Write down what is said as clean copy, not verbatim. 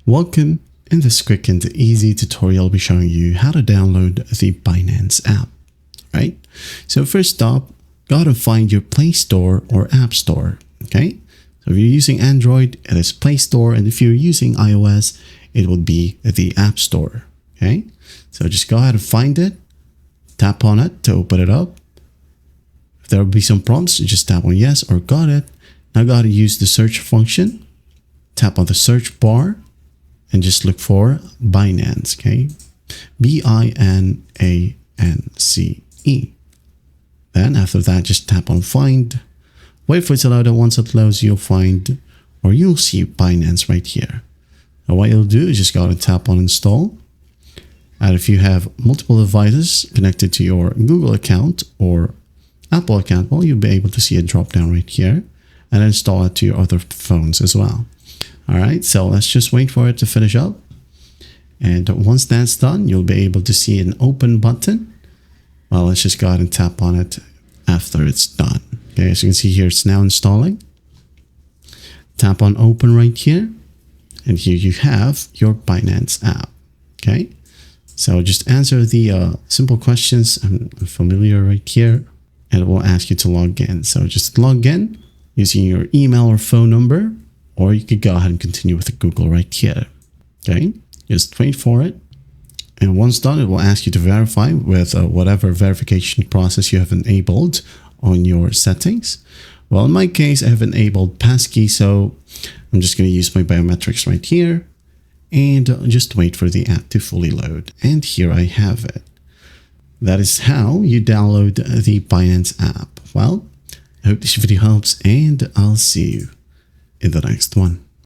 Welcome. In this quick and easy tutorial, I'll be showing you how to download the Binance app, right? So first up, gotta find your Play Store or App Store, okay? So if you're using Android, it is Play Store, and if you're using iOS, it would be the App Store, okay? So just go ahead and find it, tap on it to open it up. If there will be some prompts, just tap on yes or got it. Now gotta use the search function, tap on the search bar, and just look for Binance, okay? B-I-N-A-N-C-E. Then after that, just tap on find. Wait for it to load, and once it loads, you'll find, or you'll see Binance right here. Now what you'll do is just go and tap on install. And if you have multiple devices connected to your Google account or Apple account, well, you'll be able to see a drop down right here and install it to your other phones as well. All right, so let's just wait for it to finish up. And once that's done, you'll be able to see an open button. Well, let's just go ahead and tap on it after it's done. Okay, as you can see here, it's now installing. Tap on open right here. And here you have your Binance app. Okay, so just answer the simple questions. I'm familiar right here. And it will ask you to log in. So just log in using your email or phone number. Or you could go ahead and continue with Google right here. Okay, just wait for it. And once done, it will ask you to verify with whatever verification process you have enabled on your settings. Well, in my case, I have enabled passkey, so I'm just going to use my biometrics right here and just wait for the app to fully load. And here I have it. That is how you download the Binance app. Well, I hope this video helps, and I'll see you in the next one.